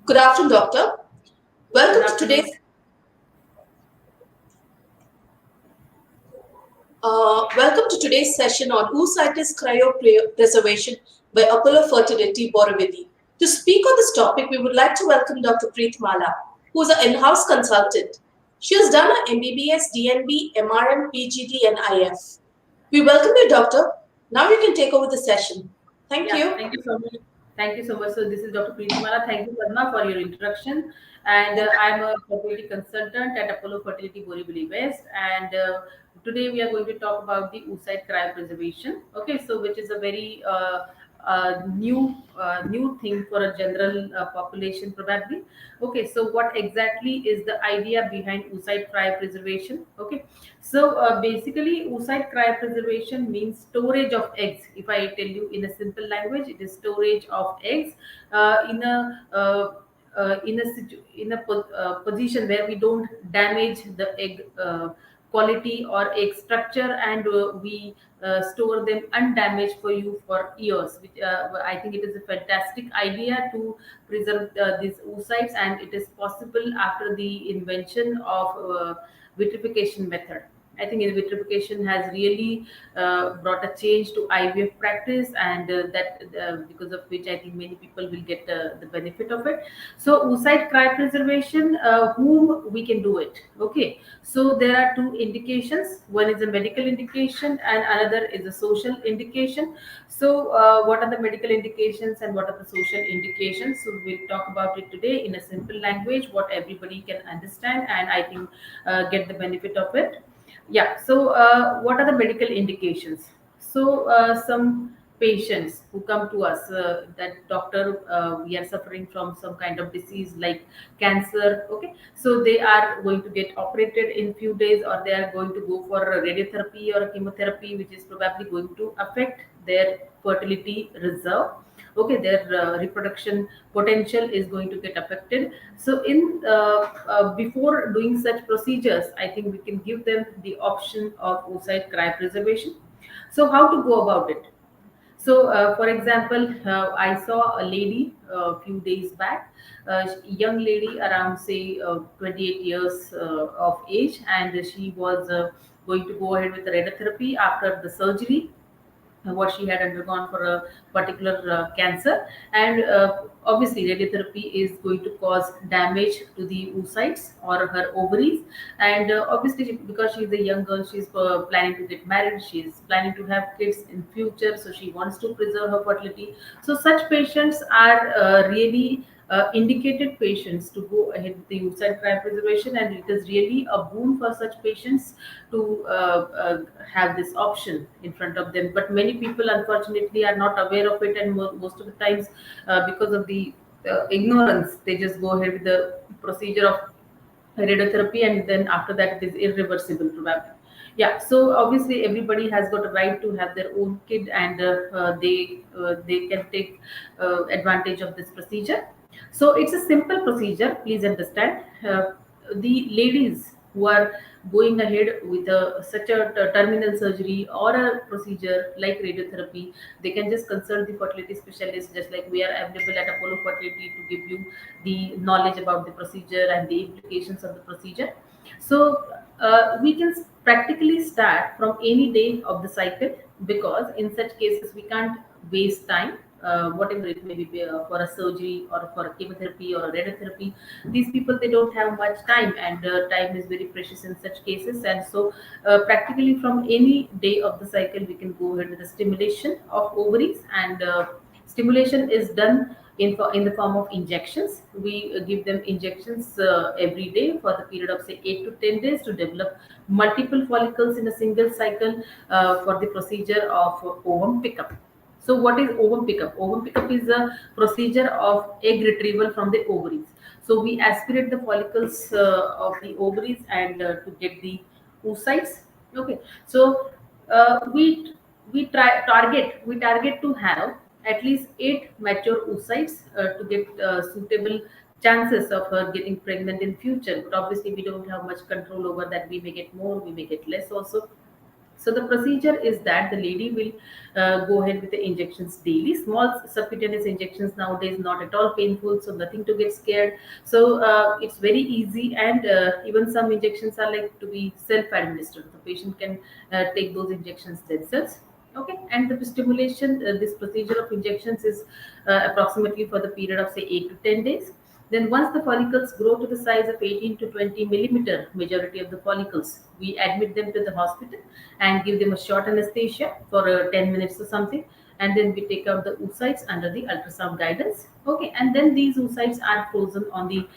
Good afternoon, doctor. Good Welcome to afternoon. today's welcome to today's session on Oocytes Cryopreservation by Apollo Fertility, Borivali. To speak on this topic, we would like to welcome Dr. Preet Mala, who is an in-house consultant. She has done her MBBS, DNB, MRM, PGD, and IF. We welcome you, doctor. Now you can take over the session. Thank Yeah, you. thank you so much. Thank you so much. So this is Dr. Preetimala. Thank you, Padma, for your introduction. And I'm a fertility consultant at Apollo Fertility Borivali West. And today we are going to talk about the oocyte cryopreservation. Okay, so which is a very new thing for a general population probably. Okay, so what exactly is the idea behind oocyte cryopreservation? Okay, so basically, oocyte cryopreservation means storage of eggs. If I tell you in a simple language, it is storage of eggs in a position where we don't damage the egg quality or egg structure, and we store them undamaged for you for years. Which I think it is a fantastic idea to preserve these oocytes, and it is possible after the invention of vitrification method. I think vitrification has really brought a change to IVF practice, and that because of which I think many people will get the benefit of it. So, oocyte cryopreservation, whom we can do it. Okay, so there are two indications. One is a medical indication, and another is a social indication. So, what are the medical indications and what are the social indications? So, we'll talk about it today in a simple language, what everybody can understand, and I think get the benefit of it. Yeah, so what are the medical indications? So, some patients who come to us that doctor, we are suffering from some kind of disease like cancer. Okay, so they are going to get operated in few days, or they are going to go for a radiotherapy or a chemotherapy, which is probably going to affect their fertility reserve. Okay, their reproduction potential is going to get affected. So in before doing such procedures, I think we can give them the option of oocyte cryopreservation. So how to go about it? So, for example, I saw a lady a few days back, young lady around say 28 years of age, and she was going to go ahead with the radiotherapy after the surgery what she had undergone for a particular cancer. And obviously radiotherapy is going to cause damage to the oocytes or her ovaries. And obviously because she's a young girl, she's planning to get married, she's planning to have kids in future, so she wants to preserve her fertility. So such patients are really indicated patients to go ahead with the oocyte cryopreservation, and it is really a boon for such patients to have this option in front of them. But many people, unfortunately, are not aware of it, and most of the times, because of the ignorance, they just go ahead with the procedure of radiotherapy, and then after that, it is irreversible, probably. Yeah, so obviously, everybody has got a right to have their own kid, and they can take advantage of this procedure. So it's a simple procedure. Please understand. The ladies who are going ahead with such a terminal surgery or a procedure like radiotherapy, they can just consult the fertility specialist, just like we are available at Apollo Fertility to give you the knowledge about the procedure and the implications of the procedure. So we can practically start from any day of the cycle, because in such cases we can't waste time. Whatever it may be, for a surgery or for a chemotherapy or a radiotherapy, these people, they don't have much time, and time is very precious in such cases. And so practically from any day of the cycle, we can go ahead with the stimulation of ovaries. And stimulation is done in the form of injections. We give them injections every day for the period of say 8 to 10 days to develop multiple follicles in a single cycle for the procedure of ovum pickup. So what is ovum pickup? Ovum pickup is a procedure of egg retrieval from the ovaries. So we aspirate the follicles of the ovaries, and to get the oocytes. Okay, so we target to have at least 8 mature oocytes to get suitable chances of her getting pregnant in future. But obviously we don't have much control over that. We may get more, we may get less also. So the procedure is that the lady will go ahead with the injections daily, small subcutaneous injections nowadays, not at all painful, so nothing to get scared. So it's very easy, and even some injections are like to be self-administered. The patient can take those injections themselves. Okay, and the stimulation, this procedure of injections is approximately for the period of say 8 to 10 days. Then once the follicles grow to the size of 18 to 20 millimeter, majority of the follicles, we admit them to the hospital and give them a short anesthesia for 10 minutes or something. And then we take out the oocytes under the ultrasound guidance. Okay, and then these oocytes are frozen on the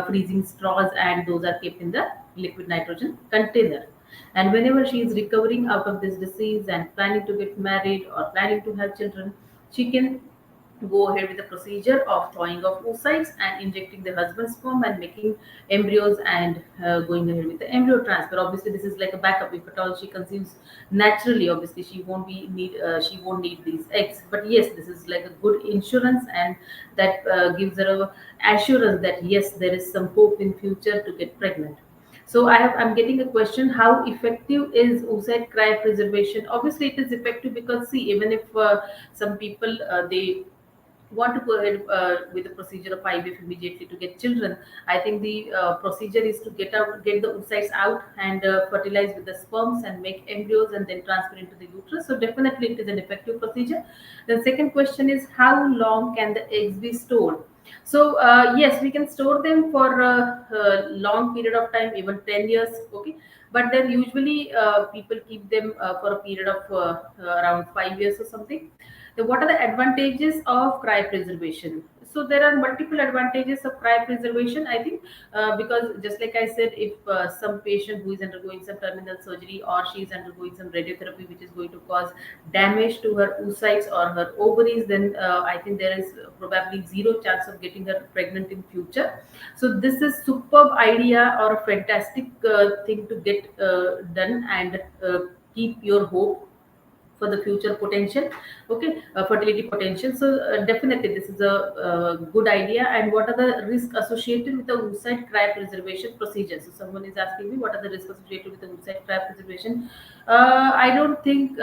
freezing straws, and those are kept in the liquid nitrogen container. And whenever she is recovering out of this disease and planning to get married or planning to have children, she can go ahead with the procedure of thawing of oocytes and injecting the husband's sperm and making embryos, and going ahead with the embryo transfer. Obviously, this is like a backup. If at all she conceives naturally, obviously she won't need these eggs. But yes, this is like a good insurance, and that gives her a assurance that yes, there is some hope in future to get pregnant. So I'm getting a question: how effective is oocyte cryopreservation? Obviously, it is effective because see, even if some people they want to go ahead with the procedure of IVF immediately to get children, I think the procedure is to get the oocytes out and fertilize with the sperms and make embryos and then transfer into the uterus. So definitely, it is an effective procedure. The second question is how long can the eggs be stored? So yes, we can store them for a long period of time, even 10 years. Okay, but then usually people keep them for a period of around 5 years or something. Then what are the advantages of cryopreservation? So there are multiple advantages of cryopreservation, I think, because just like I said, if some patient who is undergoing some terminal surgery or she is undergoing some radiotherapy which is going to cause damage to her oocytes or her ovaries, then I think there is probably zero chance of getting her pregnant in future. So this is superb idea or a fantastic thing to get done and keep your hope for the future potential. Okay, fertility potential. So definitely this is a good idea. And what are the risks associated with the oocyte cryopreservation procedure? So someone is asking me what are the risks associated with the oocyte cryopreservation. I don't think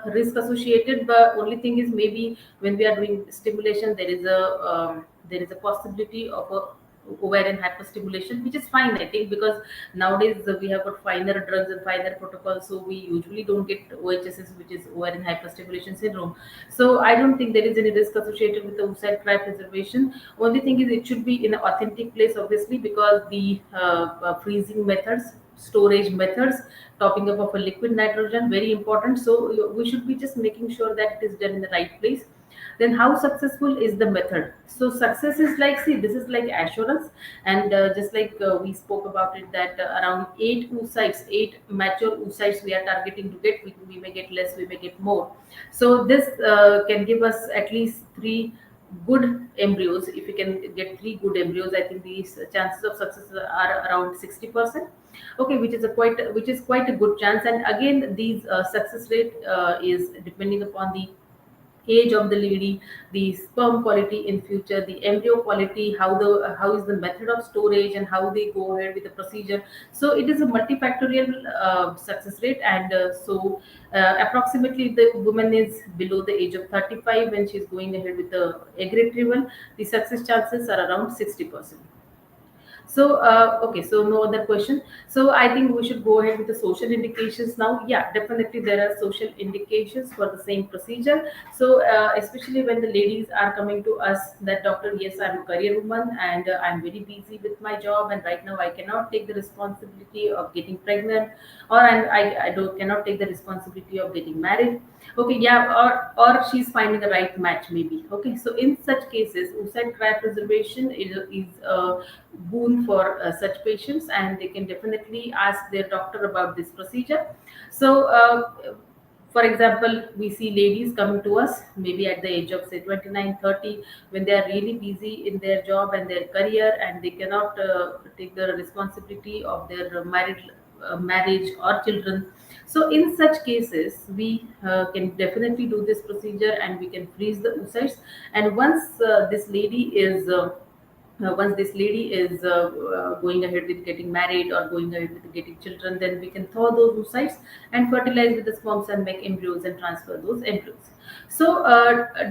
risk associated, but only thing is maybe when we are doing stimulation there is a possibility of a ovarian hyperstimulation, which is fine, I think, because nowadays we have got finer drugs and finer protocols, so we usually don't get OHSS, which is ovarian hyperstimulation syndrome. So I don't think there is any risk associated with the oocyte cryopreservation. Only thing is it should be in an authentic place, obviously, because the freezing methods, storage methods, topping up of a liquid nitrogen, very important. So we should be just making sure that it is done in the right place. Then how successful is the method? So success is like, see, this is like assurance. And just like we spoke about it, that around 8 mature oocytes we are targeting to get. We may get less, we may get more. So this can give us at least 3 good embryos. If we can get 3 good embryos, I think these chances of success are around 60%. Okay, which is quite a good chance. And again, these success rate is depending upon the age of the lady, the sperm quality in future, the embryo quality, how is the method of storage, and how they go ahead with the procedure. So it is a multifactorial success rate. And approximately the woman is below the age of 35 when she's going ahead with the egg retrieval, the success chances are around 60%. So, okay, so no other question. So, I think we should go ahead with the social indications now. Yeah, definitely there are social indications for the same procedure. So, especially when the ladies are coming to us that doctor, yes, I'm a career woman and I'm very busy with my job, and right now I cannot take the responsibility of getting pregnant, or I don't cannot take the responsibility of getting married. Okay, yeah, or she's finding the right match maybe. Okay, so in such cases, oocyte cryopreservation is boon for such patients, and they can definitely ask their doctor about this procedure. So for example, we see ladies coming to us maybe at the age of say 29, 30, when they are really busy in their job and their career, and they cannot take the responsibility of their marriage or children. So in such cases, we can definitely do this procedure, and we can freeze the oocytes. And once this lady is once this lady is going ahead with getting married or going ahead with getting children, then we can thaw those oocytes and fertilize with the sperms and make embryos and transfer those embryos. So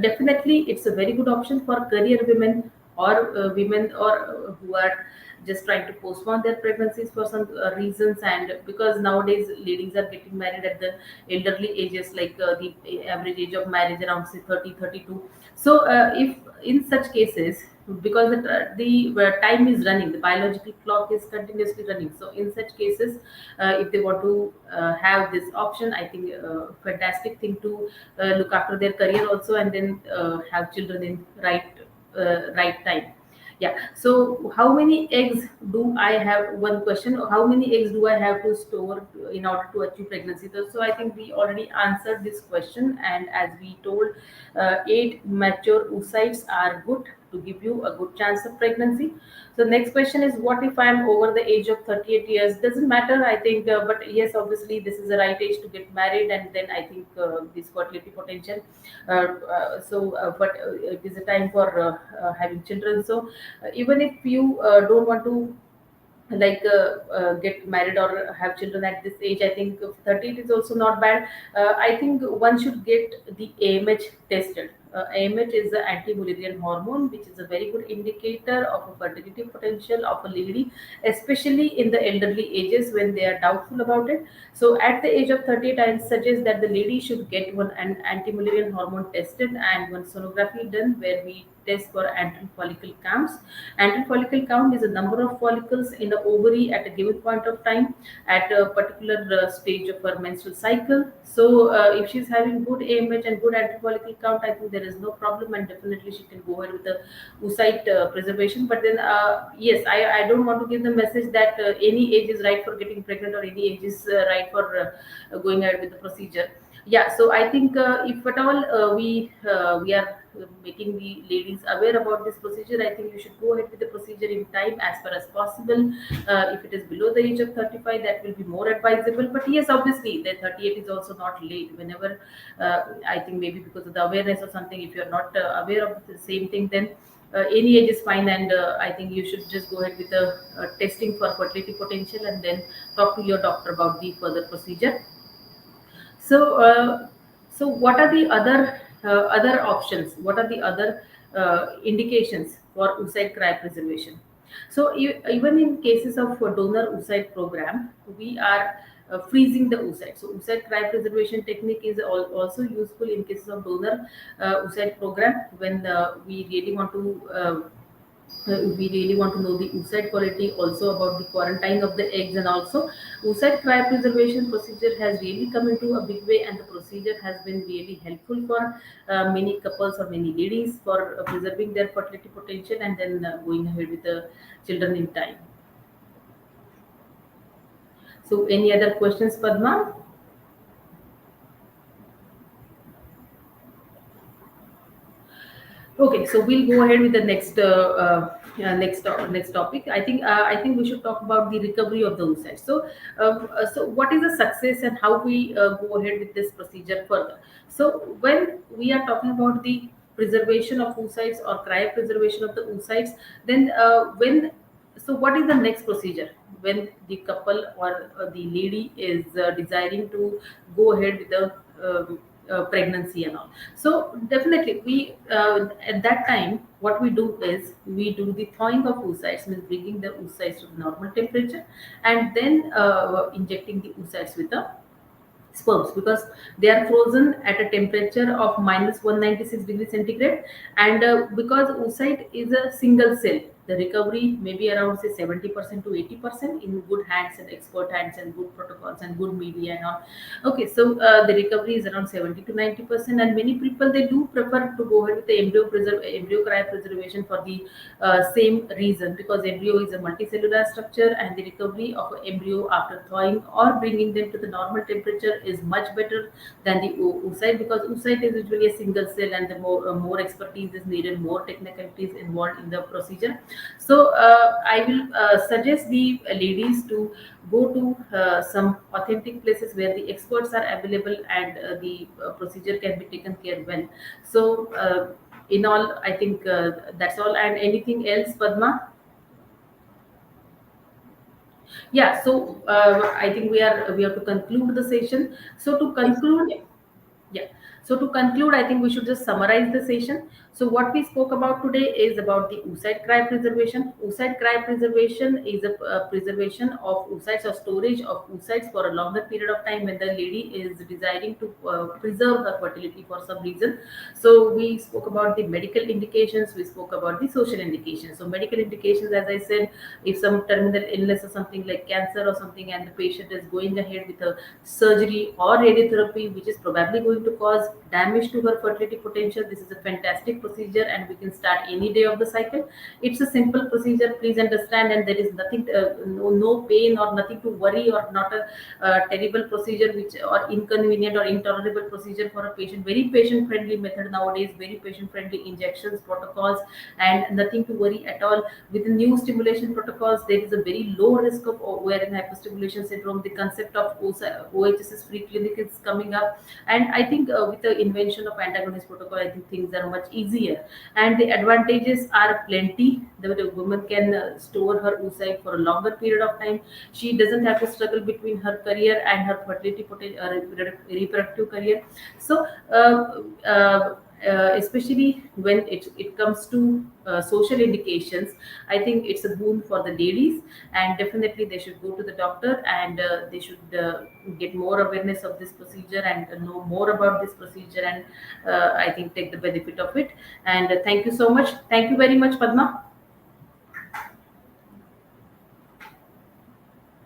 definitely it's a very good option for career women, or women, or who are just trying to postpone their pregnancies for some reasons. And because nowadays ladies are getting married at the elderly ages, like the average age of marriage around say 30, 32. So if in such cases, because the time is running, the biological clock is continuously running, so in such cases, if they want to have this option, I think fantastic thing to look after their career also, and then have children in right time. Yeah. So how many eggs do I have, one question, how many eggs do I have to store in order to achieve pregnancy? So I think we already answered this question, and as we told, 8 mature oocytes are good to give you a good chance of pregnancy. So next question is, what if I am over the age of 38 years? Doesn't matter, I think, but yes, obviously this is the right age to get married, and then I think this fertility potential. But it is a time for having children. So even if you don't want to get married or have children at this age, I think 38 is also not bad. I think one should get the AMH tested. AMH is the anti-Mullerian hormone, which is a very good indicator of a fertility potential of a lady, especially in the elderly ages when they are doubtful about it. So at the age of 38, I suggest that the lady should get an anti-Mullerian hormone tested and one sonography done, where we test for antral follicle counts. Antral follicle count is a number of follicles in the ovary at a given point of time at a particular stage of her menstrual cycle. So, if she's having good AMH and good antral follicle count, I think there is no problem, and definitely she can go ahead with the oocyte preservation. But then, yes, I don't want to give the message that any age is right for getting pregnant, or any age is right for going ahead with the procedure. Yeah. So I think if at all we are making the ladies aware about this procedure, I think you should go ahead with the procedure in time as far as possible. If it is below the age of 35, that will be more advisable. But yes, obviously the 38 is also not late. Whenever I think maybe because of the awareness or something, if you're not aware of the same thing, then any age is fine, and I think you should just go ahead with the testing for fertility potential, and then talk to your doctor about the further procedure. So, what are the other options? What are the other indications for oocyte cryopreservation? So, even in cases of a donor oocyte program, we are freezing the oocyte. So, oocyte cryopreservation technique is also useful in cases of donor oocyte program, when we really want to know the oocyte quality, also about the quarantine of the eggs, and also oocyte cryopreservation procedure has really come into a big way, and the procedure has been really helpful for many couples or many ladies for preserving their fertility potential, and then going ahead with the children in time. So any other questions, Padma? Okay, so we'll go ahead with the next topic. I think we should talk about the recovery of the oocyte. So, what is the success, and how we go ahead with this procedure further? So, when we are talking about the preservation of oocytes or cryopreservation of the oocytes, then what is the next procedure when the couple or the lady is desiring to go ahead with the pregnancy and all? So definitely, we at that time, what we do is we do the thawing of oocytes, means bringing the oocytes to the normal temperature, and then injecting the oocytes with the sperms, because they are frozen at a temperature of minus 196 degrees centigrade. And because oocyte is a single cell, the recovery may be around say 70% to 80% in good hands and expert hands and good protocols and good media and all. Okay, so the recovery is around 70 to 90%, and many people, they do prefer to go ahead with the embryo cryopreservation for the same reason, because embryo is a multicellular structure, and the recovery of an embryo after thawing or bringing them to the normal temperature is much better than the oocyte, because oocyte is usually a single cell, and the more expertise is needed, more technicalities involved in the procedure. So I will suggest the ladies to go to some authentic places where the experts are available, and the procedure can be taken care well. So in all, I think that's all. And anything else, Padma? Yeah, so I think we have to conclude the session. So to Yes. conclude, Yeah. yeah. So to conclude, I think we should just summarize the session. So what we spoke about today is about the oocyte cryopreservation. Oocyte cryopreservation is a preservation of oocytes or storage of oocytes for a longer period of time when the lady is desiring to preserve her fertility for some reason. So we spoke about the medical indications, we spoke about the social indications. So medical indications, as I said, if some terminal illness or something like cancer or something, and the patient is going ahead with a surgery or radiotherapy, which is probably going to cause damage to her fertility potential, this is a fantastic procedure and we can start any day of the cycle. It's a simple procedure, please understand, and there is nothing, no pain or nothing to worry, or not a terrible procedure which or inconvenient or intolerable procedure for a patient. Very patient friendly method nowadays, very patient friendly injections protocols, and nothing to worry at all. With the new stimulation protocols, there is a very low risk of ovarian hyperstimulation syndrome. The concept of OHSS free clinic is coming up, and I think with the invention of antagonist protocol, I think things are much easier, and the advantages are plenty. The woman can store her oocyte for a longer period of time. She doesn't have to struggle between her career and her fertility reproductive career. So especially when it comes to social indications, I think it's a boon for the ladies, and definitely they should go to the doctor, and they should get more awareness of this procedure and know more about this procedure, and I think take the benefit of it. And thank you so much. Thank you very much, Padma.